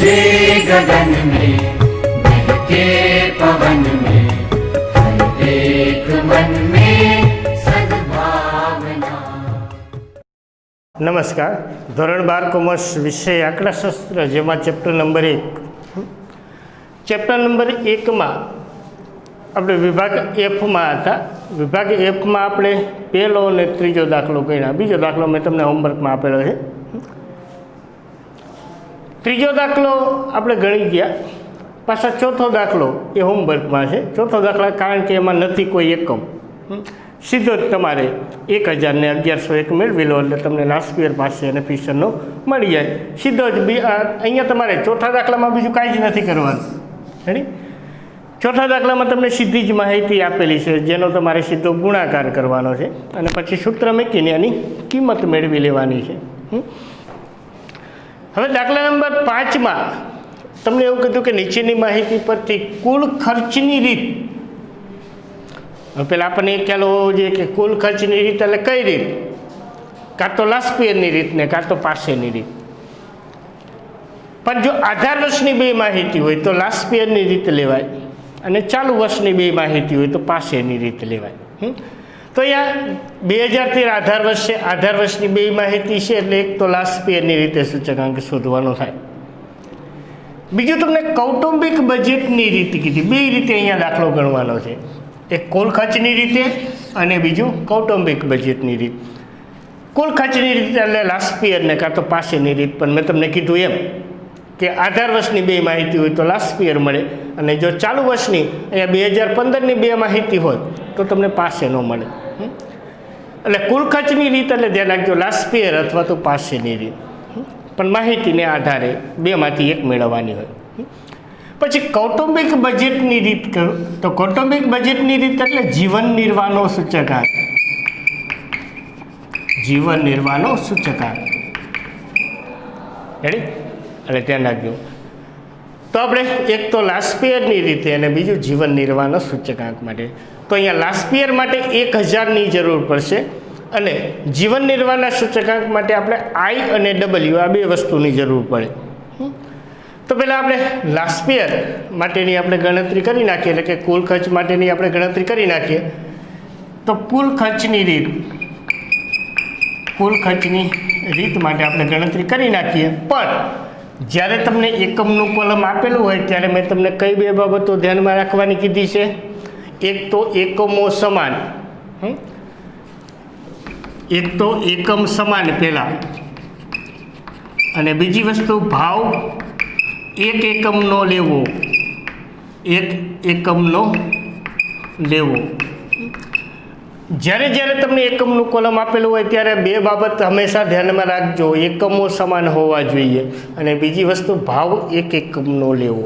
जे गगन में बहके पवन में हर एक मन में सद्भावना। नमस्कार। ધોરણ 12 કોમર્સ વિષય આંકડાશાસ્ત્ર, જેમાં ચેપ્ટર નંબર 1 ચેપ્ટર નંબર 1 માં આપણે વિભાગ Fમાં હતા. વિભાગ Fમાં આપણે પહેલો અને ત્રીજો દાખલો ગણ્યા. બીજો દાખલો મેં તમને હોમવર્કમાં આપેલો છે. ત્રીજો દાખલો આપણે ગણી ગયા. પાછા ચોથો દાખલો એ હોમવર્કમાં છે. ચોથો દાખલા કારણ કે એમાં નથી કોઈ એકમ, સીધો જ તમારે 1000 ને 1101 મેળવી લો એટલે તમને લાસ્ટ યર પાસે અને ફીચરનો મળી જાય સીધો જ. અહીંયા તમારે ચોથા દાખલામાં બીજું કાંઈ જ નથી કરવાનું. રેડી? ચોથા દાખલામાં તમને સીધી જ માહિતી આપેલી છે, જેનો તમારે સીધો ગુણાકાર કરવાનો છે અને પછી સૂત્ર મૂકીને એની કિંમત મેળવી લેવાની છે. હવે દાખલા નંબર 5માં તમને એવું કીધું કે નીચેની માહિતી પરથી કુલ ખર્ચની રીત. પહેલાં આપણને એ ખ્યાલ હોવો જોઈએ કે કુલ ખર્ચની રીત એટલે કઈ રીત? કાં તો લાસ્ટ યરની રીત ને કાં તો પાસેની રીત. પણ જો આધાર વર્ષની બે માહિતી હોય તો લાસ્ટ યરની રીત લેવાય અને ચાલુ વર્ષની બે માહિતી હોય તો પાસેની રીત લેવાય. તો અહીંયા 2013 આધાર વર્ષ છે. આધાર વર્ષની બે માહિતી છે એટલે એક તો લાસ્ટ યરની રીતે સૂચકાંક શોધવાનો થાય. બીજું તમને કૌટુંબિક બજેટની રીત કીધી. બે રીતે અહીંયા દાખલો ગણવાનો છે. એક કુલ ખર્ચની રીતે અને બીજું કૌટુંબિક બજેટની રીત. કુલ ખર્ચની રીત એટલે લાસ્ટ યરને કાં તો પાસેની રીત. પણ મેં તમને કીધું એમ કે આધાર વર્ષની બે માહિતી હોય તો લાસ્ટ યર મળે અને જો ચાલુ વર્ષની અહીંયા 2015ની બે માહિતી હોય તો તમને પાસે ન મળે. એટલે કુલ ખર્ચની રીત એટલે ધ્યાન રાખજો લાસ્ટ યર અથવા તો પાસેની રીત. પણ માહિતીને આધારે બેમાંથી એક મેળવવાની હોય. પછી કૌટુંબિક બજેટની રીત કરું તો કૌટુંબિક બજેટની રીત એટલે જીવન નિર્વાહનો સૂચકાંક. જીવન નિર્વાહનો સૂચકાંક. રેડી? એટલે ધ્યાન રાખજો. તો આપણે એક તો લાસ્ટ યરની રીતે અને બીજું જીવન નિર્વાહનો સૂચકાંક માટે. તો અહીંયા લાસ્ટ યર માટે 1000ની જરૂર પડશે અને જીવન નિર્વાહના સૂચકાંક માટે આપણે I અને W આ બે વસ્તુની જરૂર પડે. તો પહેલાં આપણે લાસ્ટ યર માટેની આપણે ગણતરી કરી નાખીએ, એટલે કે કુલ ખર્ચ માટેની આપણે ગણતરી કરી નાખીએ. તો કુલ ખર્ચની રીત માટે આપણે ગણતરી કરી નાખીએ. પણ જ્યારે તમને એકમનું કોલમ આપેલું હોય ત્યારે મેં તમને કઈ બે બાબતો ધ્યાનમાં રાખવાની કીધી છે? એક તો એકમો સમાન, એક તો એકમ સમાન પહેલાં, અને બીજી વસ્તુ ભાવ એક એકમનો લેવો. જ્યારે તમને એકમનું કોલમ આપેલું હોય ત્યારે બે બાબત હંમેશા ધ્યાનમાં રાખજો. એકમો સમાન હોવા જોઈએ અને બીજી વસ્તુ ભાવ એક એકમનો લેવો.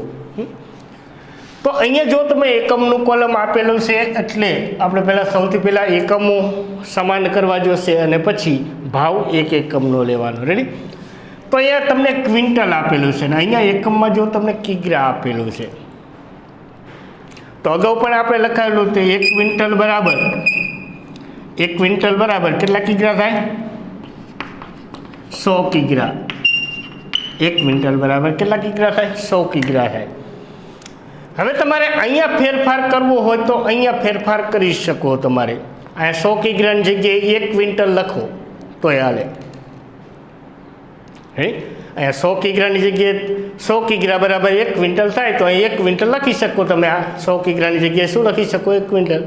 તો અહીંયા જો તમે એકમનું કોલમ આપેલું છે એટલે આપણે સૌથી પહેલાં એકમો સમાન કરવા જોશે અને પછી ભાવ એક એકમનો લેવાનો. રેડી? તો અહીંયા તમને ક્વિન્ટલ આપેલું છે ને અહીંયા એકમમાં જો તમને કિગ્રા આપેલું છે તો અગાઉ પણ આપણે લખાયેલું તે 1 ક્વિન્ટલ બરાબર કેટલા કિગ્રા થાય? 100 કિગ્રા. 1 ક્વિન્ટલ બરાબર કેટલા કિગ્રા થાય? 100 કિગ્રા થાય. હવે તમારે અહીંયા ફેરફાર કરવો હોય તો અહીંયા ફેરફાર કરી શકો. તમારે અહીંયા 100 કિગ્રાની જગ્યાએ 1 ક્વિન્ટલ લખો તો હાલે. અહીંયા 100 કિગ્રાની જગ્યાએ 100 કિગ્રા બરાબર 1 ક્વિન્ટલ થાય તો અહીં 1 ક્વિન્ટલ લખી શકો તમે. આ 100 કિગ્રાની જગ્યાએ શું લખી શકો? 1 ક્વિન્ટલ.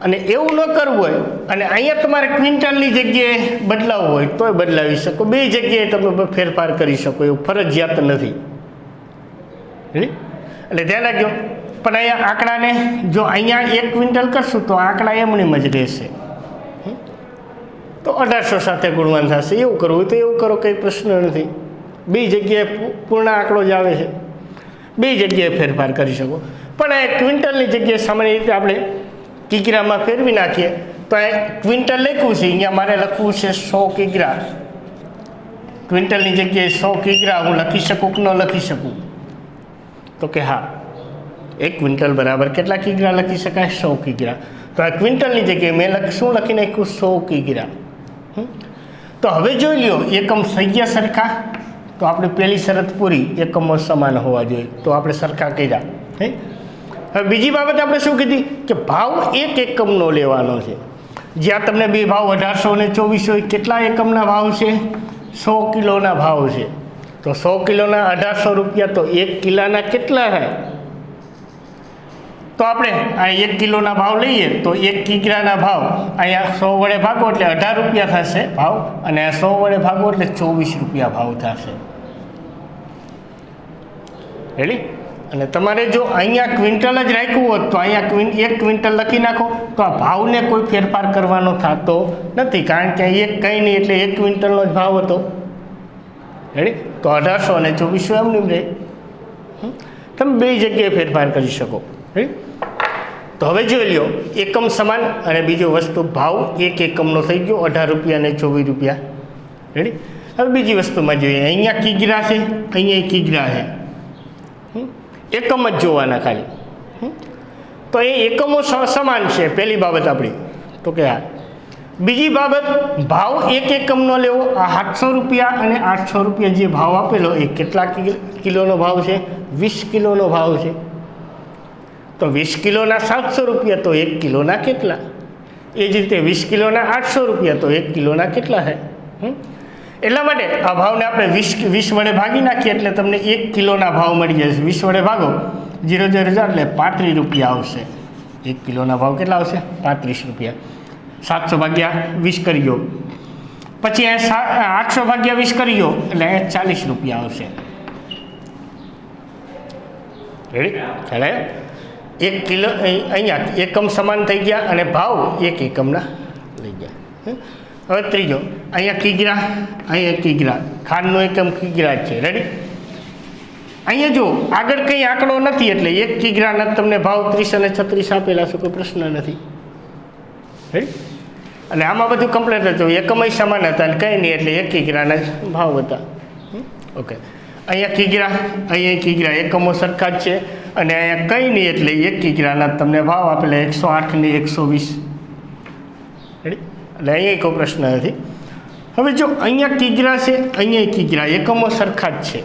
અને એવું ન કરવું હોય અને અહીંયા તમારે ક્વિન્ટલની જગ્યાએ બદલાવવું હોય તોય બદલાવી શકો. બે જગ્યાએ તમે ફેરફાર કરી શકો, એવું ફરજિયાત નથી. એટલે ધ્યાન રાખજો. પણ અહીંયા આંકડાને જો અહીંયા 1 ક્વિન્ટલ કરશું તો આંકડા એમનેમ જ રહેશે. તો 1800 સાથે ગુણવાન થશે. એવું કરવું હોય તો એવું કરો, કંઈ પ્રશ્ન નથી. બે જગ્યાએ પૂર્ણ આંકડો જ આવે છે, બે જગ્યાએ ફેરફાર કરી શકો. પણ આ ક્વિન્ટલની જગ્યાએ સામાન્ય રીતે આપણે કિગ્રામાં ફેરવી નાખીએ તો આ ક્વિન્ટલ લખ્યું છે, અહીંયા મારે લખવું છે 100 કિગ્રા. ક્વિન્ટલની જગ્યાએ 100 કિગ્રા હું લખી શકું કે ન લખી શકું? તો કે હા, 1 ક્વિન્ટલ બરાબર કેટલા કિગ્રા લખી શકાય? 100 કિગ્રા. તો આ ક્વિન્ટલની જગ્યાએ મેં શું લખી નાખ્યું? 100 કિગ્રા. તો હવે જોઈ લો એકમ થઈ ગયા સરખા. તો આપણે પહેલી શરત પૂરી, એકમો સમાન હોવા જોઈએ, તો આપણે સરખા કર્યા. હવે બીજી બાબત આપણે શું કીધી કે ભાવ એક એકમનો લેવાનો છે. જ્યાં તમને બે ભાવ 1800 અને 2400 કેટલા એકમના ભાવ છે? 100 કિલોના ભાવ છે. તો 100 કિલોના 1800 રૂપિયા, તો 1 કિલોના કેટલા થાય? તો આપણે આ 1 કિલોના ભાવ લઈએ તો 1 કિગ્રાના ભાવ અહીંયા 100 વડે ભાગો એટલે 18 રૂપિયા થશે ભાવ, અને 100 વડે ભાગો એટલે 24 રૂપિયા ભાવ થશે. રેડી? અને તમારે જો અહીંયા ક્વિન્ટલ જ રાખ્યું હોત તો અહીંયા 1 ક્વિન્ટલ લખી નાખો, તો આ ભાવને કોઈ ફેરફાર કરવાનો થતો નથી, કારણ કે એક કંઈ નહીં એટલે 1 ક્વિન્ટલનો જ ભાવ હતો. રેડી? તો 1800 અને 2400 એમ નહીં રહે. તમે બે જગ્યાએ ફેરફાર કરી શકો. રેડી? તો હવે જોઈ લ્યો, એકમ સમાન અને બીજો વસ્તુ ભાવ એક એકમનો થઈ ગયો, 18 રૂપિયા અને 24 રૂપિયા. રેડી? હવે બીજી વસ્તુમાં જોઈએ, અહીંયા કિગ્રા છે, અહીંયા કિગ્રા છે, એકમ જ જોવાના ખાલી. તો એ એકમો સમાન છે, પહેલી બાબત આપણી. તો કે હા. બીજી બાબત, ભાવ એક એકમનો લેવો. આ 700 રૂપિયા અને 800 રૂપિયા જે ભાવ આપેલો એ કેટલા કિલોનો ભાવ છે? 20 કિલોનો ભાવ છે. તો 20 કિલોના 700 રૂપિયા, તો 1 કિલોના કેટલા? એ જ રીતે 20 કિલોના 800 રૂપિયા, તો 1 કિલોના કેટલા થાય? એટલા માટે આ ભાવને આપણે 20 વડે ભાગી નાખીએ એટલે તમને 1 કિલોના ભાવ મળી જશે. 20 વડે ભાગો 0,000 એટલે 35 રૂપિયા આવશે. 1 કિલોના ભાવ કેટલા આવશે? 35 રૂપિયા. 700 ભાગ્યા 20 કરી ગયો, પછી 800 ભાગ્યા 20 કરી ગયો એટલે 40 રૂપિયા આવશે. રેડી? ખ્યાલ આવ્યો? 1 કિલો અહીંયા એકમ સમાન થઈ ગયા અને ભાવ એક એકમના લઈ ગયા. હવે ત્રીજો, અહીંયા કિગ્રા, અહીંયા કિગ્રા, ખાંડનો એકમ કિગ્રા જ છે. રેડી? અહીંયા જો આગળ કંઈ આંકડો નથી એટલે 1 કિગ્રાના તમને ભાવ 30 અને 36 આપેલા છે, કોઈ પ્રશ્ન નથી. રેડી? અને આમાં બધું કમ્પ્લેટ હતું, એકમય સમાન હતા અને કંઈ નહીં એટલે 1 કિગ્રાના જ ભાવ હતા. ઓકે, અહીંયા કિગ્રા, અહીંયા કિગ્રા, એકમો સરખા જ છે અને અહીંયા કંઈ નહીં એટલે 1 કિગ્રાના તમને ભાવ આપેલા 108 ને 120. રેડી? એટલે અહીંયા કોઈ પ્રશ્ન નથી. હવે જો અહીંયા કિગ્રા છે, અહીંયા કિગ્રા, એકમો સરખા જ છે.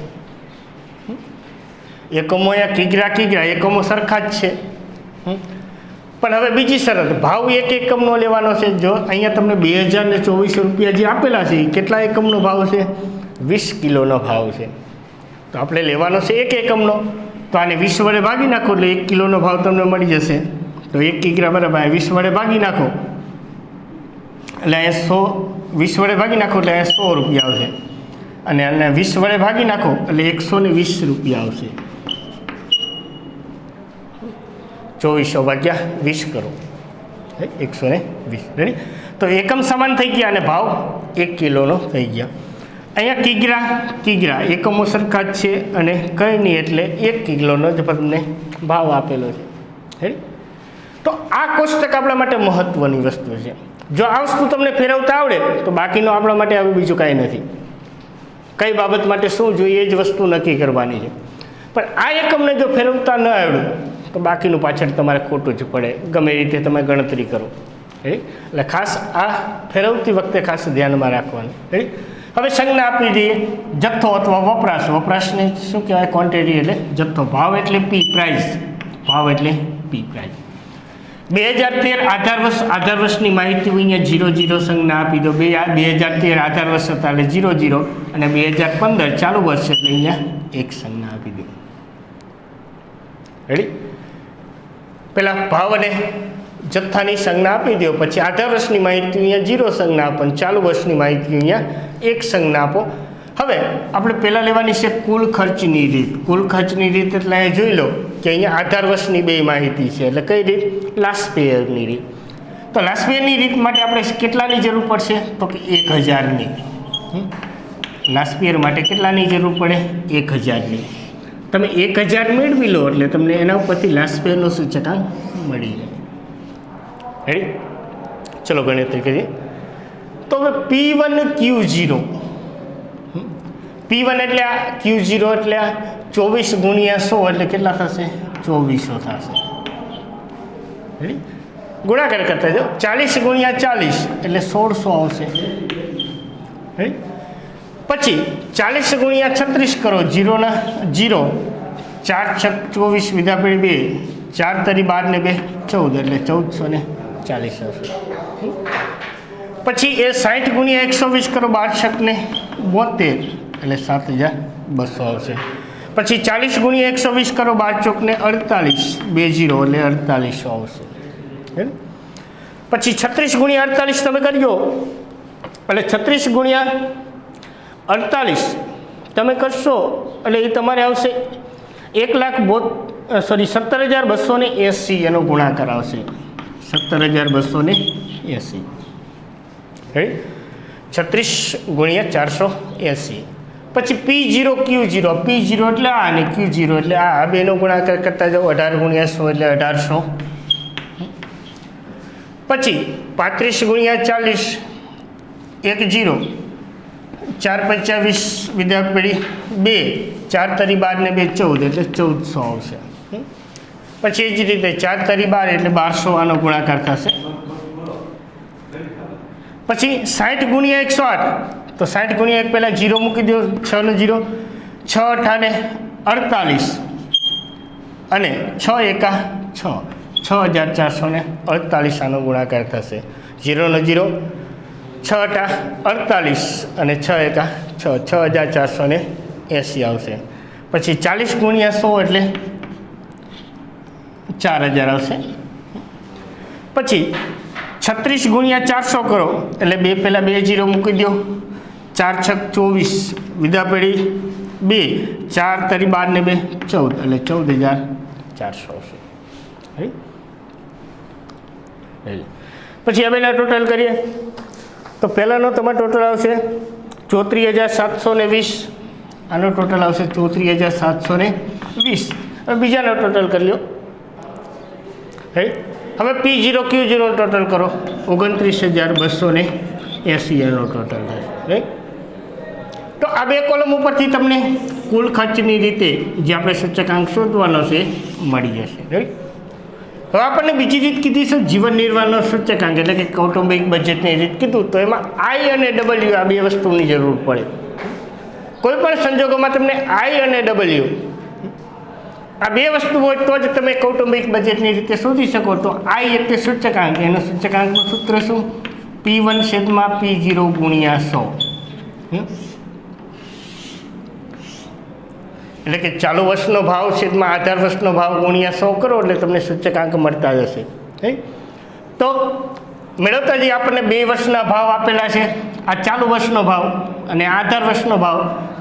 એકમો અહીંયા કિગ્રા, એકમો સરખા જ છે. પણ હવે બીજી શરત, ભાવ એક એકમનો લેવાનો છે. જો અહીંયા તમને 2024 રૂપિયા જે આપેલા છે એ કેટલા એકમનો ભાવ છે? 20 કિલોનો ભાવ છે. તો આપણે લેવાનો છે એક એકમનો, તો આને 20 વડે ભાગી નાખો એટલે 1 કિલોનો ભાવ તમને મળી જશે. તો 1 કિગ્રા બરાબર 20 વડે ભાગી નાખો એટલે અહીંયા 20 વડે ભાગી નાખો એટલે અહીંયા 100 રૂપિયા આવશે, અને આને 20 વડે ભાગી નાખો એટલે 120 રૂપિયા આવશે. 2400 ભાગ્યા 20 કરો, 120. રેડી? તો એકમ સમાન થઈ ગયા અને ભાવ 1 કિલોનો થઈ ગયા. અહીંયા કિગ્રા, એકમો સરખા જ છે અને કંઈ નહીં એટલે 1 કિલોનો જ તમને ભાવ આપેલો છે. રેડી? તો આ કોષ્ટક આપણા માટે મહત્ત્વની વસ્તુ છે. જો આ વસ્તુ તમને ફેરવતા આવડે તો બાકીનું આપણા માટે હવે બીજું કાંઈ નથી. કઈ બાબત માટે શું જોઈએ એ જ વસ્તુ નક્કી કરવાની છે. પણ આ એકમને જો ફેરવતા ન આવડ્યું તો બાકીનું પાછળ તમારે ખોટું જ પડે, ગમે એ રીતે તમે ગણતરી કરો. એટલે ખાસ આ ફેરવતી વખતે ખાસ ધ્યાનમાં રાખવાનું. હવે સંજ્ઞા આપી દઈએ, જથ્થો અથવા વપરાશને શું કહેવાય? ક્વોન્ટિટી એટલે જથ્થો. ભાવ એટલે પી, પ્રાઇસ. ભાવ એટલે પી, પ્રાઇસ. 2013 આધાર વર્ષની માહિતી અહીંયા 00 સંજ્ઞા આપી દો. 2013 આધાર વર્ષ હતા એટલે 00, અને 2015 ચાલુ વર્ષ એટલે અહીંયા 1 સંજ્ઞા આપી દો. રેડી? પહેલાં ભાવ અને જથ્થાની સંજ્ઞા આપી દો, પછી આધાર વર્ષની માહિતી અહીંયા 0 સંજ્ઞા આપો, અને ચાલુ વર્ષની માહિતી અહીંયા 1 સંજ્ઞા આપો. હવે આપણે પહેલાં લેવાની છે કુલ ખર્ચની રીત. કુલ ખર્ચની રીત એટલે અહીંયા જોઈ લો કે અહીંયા આધાર વર્ષની બે માહિતી છે, એટલે કઈ રીત? લાસ્ટ પેયરની રીત. તો લાસ્ટ પેયરની રીત માટે આપણે કેટલાની જરૂર પડશે? તો કે 1000ની. લાસ્ટ પેયર માટે કેટલાની જરૂર પડે? 1000ની. તમે 1000 મેળવી લો એટલે તમને એના ઉપરથી લાસ્ટ પેયરનો સૂચકાંક મળી જાય. રેડી? ચલો ગણતરી કરીએ. તો હવે P1 Q0, P1 એટલે આ, Q0 એટલે આ, 24 ગુણ્યા 100 એટલે કેટલા થશે? 2400 થશે. રેડી? ગુણાકાર કરતા જાઓ, 40 ગુણ્યા 40 એટલે 1600 આવશે. રેડી? પછી 40 ગુણ્યા 36 કરો, 0 ના 0, 4 છક 24, વિધા પેઢી 2, 4 તરી 12 ને 2 14, એટલે 1440 આવશે. પછી એ 60 ગુણ્યા 120 કરો, 12 છક ને 72, એટલે 7200 આવશે. પછી 40 ગુણ્યા 120 કરો, 12 ચોક ને 48, 20, એટલે 4800 આવશે. પછી 36 ગુણ્યા 48 તમે કરજો, એટલે 36 ગુણ્યા 48 તમે કરશો એટલે એ તમારે આવશે 17,280 એનો ગુણાકાર આવશે. 17,280, 36 ગુણ્યા 480. પછી P0 Q0, P0 એટલે આ અને Q0 એટલે આ બેનો ગુણાકાર કરતા જાઓ, 18 ગુણ્યા 100 એટલે 1800. પછી 35 ગુણ્યા 40, 1 0, 4 25, વિધા પેઢી 2, 4 તરી 12 ને 2 14, એટલે 1400 આવશે. પછી એ જ રીતે 4 તરી 12 એટલે 1200 આનો ગુણાકાર થશે. પછી 60 ગુણ્યા 108, તો 60 ગુણ્યા 1 પહેલાં 0 મૂકી દો, 6 ને 0, 6 અઠાને 48 અને 6 એકા 6, 6448 આનો ગુણાકાર થશે. 0 ને 0, 6 અઠા 48 અને 6 એકા 6, 6480 આવશે. પછી 40 ગુણ્યા 100 એટલે 4000 આવશે. પછી 36 ગુણ્યા 400 કરો, એટલે 2 પહેલાં 2 0 મૂકી દો, 4 છક 24, વિધા પેઢી 2, 4 તરી 12 ને 2 14, એટલે 14400 આવશે. પછી આ બેના ટોટલ કરીએ તો પહેલાંનો તમારો ટોટલ આવશે 34,720, આનો ટોટલ આવશે 34,720. હવે બીજાનો ટોટલ કરી લો. હવે P0 Q0 ટોટલ કરો, 29,280 એનો ટોટલ થશે. રાઈટ. તો આ બે કોલમ ઉપરથી તમને કુલ ખર્ચની રીતે જે આપણે સૂચકાંક શોધવાનો છે મળી જશે. રાઈટ. હવે આપણને બીજી રીત કીધી છે જીવન નિર્વાહનો સૂચકાંક, એટલે કે કૌટુંબિક બજેટની રીત કીધું. તો એમાં I અને W આ બે વસ્તુની જરૂર પડે. કોઈ પણ સંજોગોમાં તમને I અને W આ બે વસ્તુ હોય તો જ તમે કૌટુંબિક બજેટની રીતે શોધી શકો. તો I એટલે સૂચકાંક, એનું સૂચકાંકનું સૂત્ર શું? P1/P0 ગુણ્યા 100. એટલે કે ચાલુ વર્ષનો ભાવ છેદમાં આધાર વર્ષનો ભાવ ગુણ્યા 100 કરો એટલે તમને સૂચકાંક મળતા જશે. તો મેળવતા જે આપણને 2 વર્ષના ભાવ આપેલા છે, આ ચાલુ વર્ષનો ભાવ અને આધાર વર્ષનો ભાવ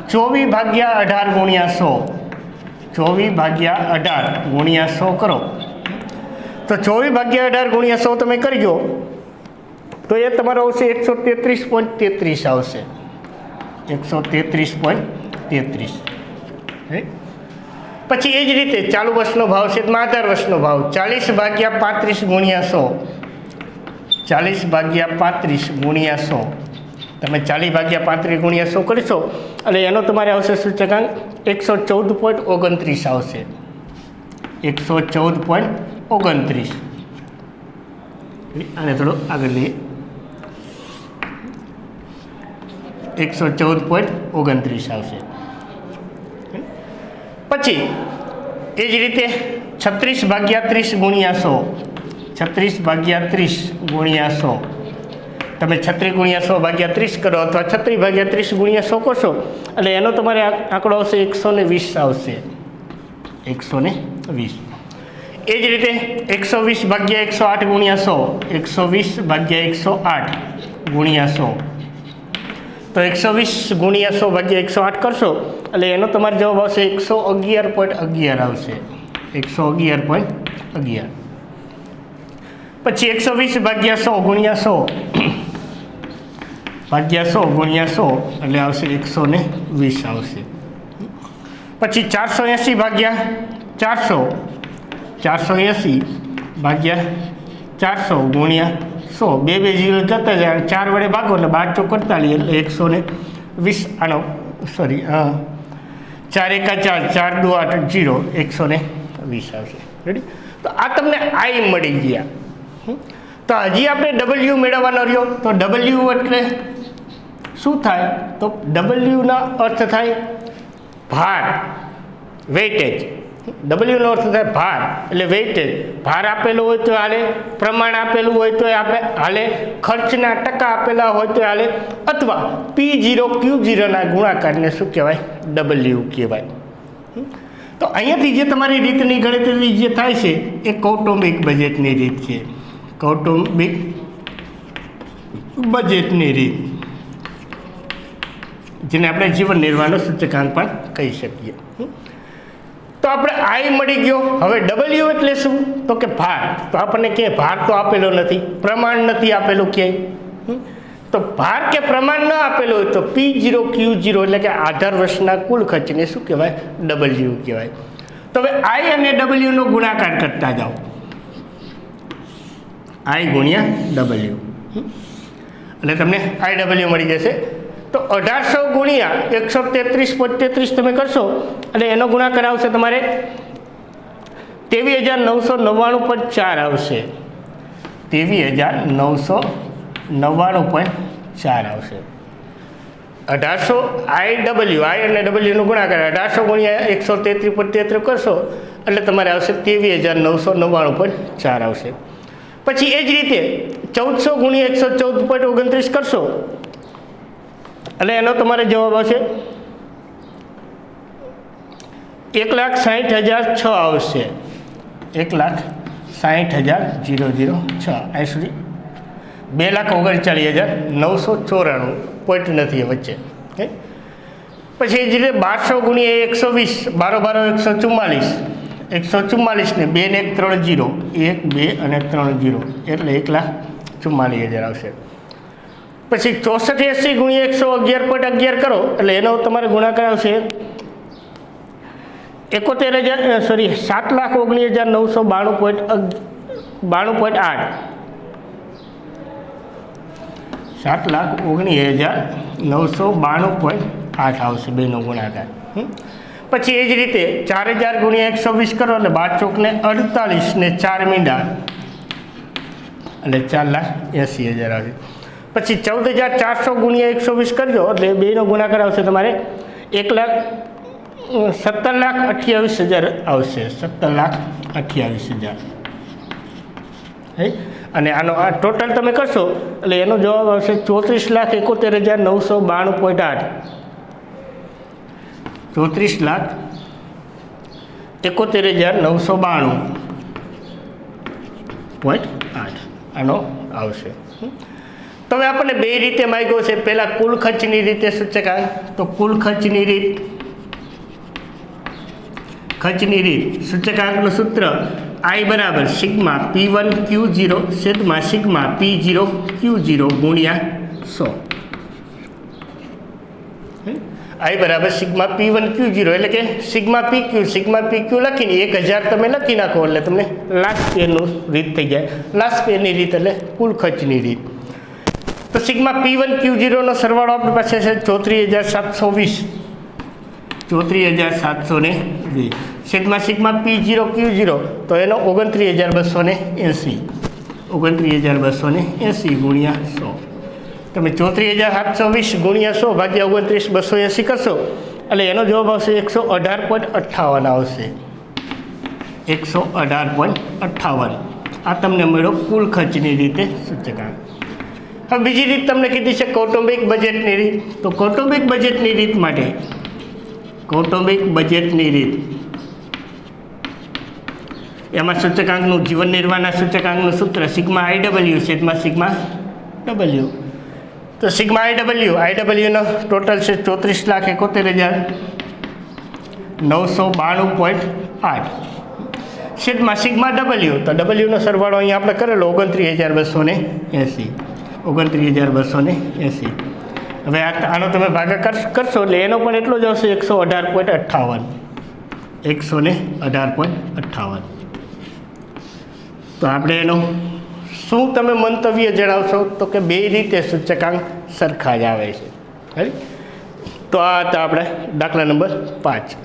24/18 ગુણ્યા 100, 24/18 ગુણ્યા 100 કરો. તો 24/18 ગુણ્યા 100 તમે કરજો તો એ તમારો આવશે 133.33 આવશે. 133.33. પછી એ જ રીતે ચાલુ વર્ષનો ભાવ છે આધાર વર્ષનો ભાવ 40/35 ગુણ્યા 100, 40/35 ગુણ્યા 100. તમે 40/35 ગુણ્યા 100 કરશો એટલે એનો તમારે આવશે સૂચકાંક 114.29 આવશે. 114.29. આને થોડો આગળ લઈએ. 114.29 આવશે. પછી એ જ રીતે 36/30 ગુણ્યા 100, 36/30 ગુણ્યા 100. તમે 36 ગુણ્યા 100/30 કરો અથવા 36/30 ગુણ્યા 100 કરશો એટલે એનો તમારે આંકડો આવશે 120 આવશે. 120. એ જ રીતે 120/108 ગુણ્યા 100, 120/108 ગુણ્યા 100. તો 120 ગુણ્યા 100/108 કરશો એટલે એનો તમારો જવાબ આવશે 111.11 આવશે. 111.11. પછી 120/100 ગુણ્યા 100 ગુણ્યા 100 એટલે આવશે 120 આવશે. પછી 480/400, 480/400 ગુણ્યા 100, 2 0 જતા જાય, 4 વડે ભાગો એટલે 12 ચોક 48 એટલે 120 આનો સોરી 4 એકા 4, 4 દુ 8 0, 120 આવશે. રેડી. તો આ તમને I મળી ગયા. તો હજી આપણે W મેળવવાનો રહ્યો. તો W એટલે શું થાય તો ડબલ્યુના અર્થ થાય ભાર, વેઇટેજ. ડબલ્યુનો અર્થ થાય ભાર એટલે વેઇટેજ. ભાર આપેલો હોય તો હાલે, પ્રમાણ આપેલું હોય તો હાલે, ખર્ચના ટકા આપેલા હોય તો હાલે, અથવા P0Q0ના ગુણાકારને શું કહેવાય? ડબલ્યુ કહેવાય. તો અહીંયાથી જે તમારી રીતની ગણતરી જે થાય છે એ કૌટુંબિક બજેટની રીત છે. કૌટુંબિક બજેટની રીત, જેને આપણે જીવન નિર્વાહનો સૂચકાંક પણ કહી શકીએ. તો આપણે આઈ મળી ગયો. હવે ડબલ્યુ એટલે શું? તો કે ભાર. તો આપણને કે ભાર તો આપેલો નથી, પ્રમાણ નથી આપેલું ક્યાંય. તો ભાર કે પ્રમાણ ન આપેલું હોય તો P0Q0 એટલે કે આધાર વર્ષના કુલ ખર્ચને શું કહેવાય? ડબલ્યુ કહેવાય. તો હવે આઈ અને ડબલ્યુનો ગુણાકાર કરતા જાઓ. આઈ ગુણ્યા ડબલ્યુ એટલે તમને આઈ ડબલ્યુ મળી જશે. તો 1800 ગુણ્યા 133.33 તમે કરશો એટલે એનો ગુણાકાર આવશે તમારે 23,999.4 આવશે. 23,999.4 આવશે. 1800 આઈ અને ડબલ્યુનો ગુણાકાર 1800 ગુણ્યા 133.33 કરશો એટલે તમારે આવશે 23,999.4 આવશે. પછી એ જ રીતે 1400 ગુણ્યા 114.29 કરશો એટલે એનો તમારે જવાબ આવશે 1,60,006 આવશે. 1,60,006 અહીં સુધી 2,39,994 પોઈન્ટ નથી વચ્ચે. પછી એ જ રીતે 1200 ગુણ્યા 120, 12 144 ને 2 ને 1 3 0, 1 2 અને 3 0 એટલે 1,44,000 આવશે. પછી 6480 ગુણ્યા 111.11 કરો એટલે એનો તમારે ગુણાકાર આવશે 7,19,992.8. 7,19,992.8 આવશે બેનો ગુણાકાર. પછી એ જ રીતે 4000 ગુણ્યા 120 કરો એટલે 12 ચોકને 48 ને 4 મીંડા એટલે 4,80,000 આવશે. પછી 14,400 ગુણ્યા 120 કરજો એટલે બેનો ગુણાકાર આવશે તમારે 17,28,000 આવશે. 17,28,000 અને આનો આ ટોટલ તમે કરશો એટલે એનો જવાબ આવશે 34,71,992.8. 34,71,992.8 આનો આવશે. તો હવે આપણને બે રીતે માંગ્યો છે. પહેલાં કુલ ખર્ચની રીતે સૂચકાંક. તો કુલ ખર્ચની રીત સૂચકાંકનું સૂત્ર I બરાબર સિગ્મા P1Q0 છેદમાં સિગ્મા P0Q0 ગુણ્યા 100. I બરાબર સિગ્મા P1Q0 એટલે કે સિગ્મા PQ લખીને 1000 તમે લખી નાખો એટલે તમને લાસ્ટ પેયરનું રીત થઈ જાય. લાસ્ટ પેયરની રીત એટલે કુલ ખર્ચની રીત. તો સિગ્મા P1Q0નો સરવાળો આપણી પાસે છે 34,720 છેદમાં સિગ્મા P0Q0 તો એનો 29,280 ગુણ્યા 100. તમે 34,720 ગુણ્યા 100 ભાગ્યા 29,280 કરશો એટલે એનો જવાબ આવશે 118.58 આવશે. 118.58 આ તમને મળ્યો કુલ ખર્ચની રીતે સૂચકાંક. હવે બીજી રીત તમને કીધી છે કૌટુંબિક બજેટની રીત. તો કૌટુંબિક બજેટની રીત માટે એમાં સૂચકાંકનું જીવન નિર્વાહના સૂચકાંકનું સૂત્ર સિગ્મા IW છેદમાં સિગ્મા W. તો સિગ્મા IWનો ટોટલ છે 34,91,992.8 છેદમાં સિગ્મા W. તો Wનો સરવાળો અહીંયા આપણે કરેલો 29,280. હવે આનો તમે ભાગાકાર કરશો એટલે એનો પણ એટલો જ આવશે 118.58. તો આપણે એનો શું તમે મંતવ્ય જણાવશો? તો કે બે રીતે સૂચકાંક સરખા જ આવે છે. તો આ હતા આપણે દાખલા નંબર 5.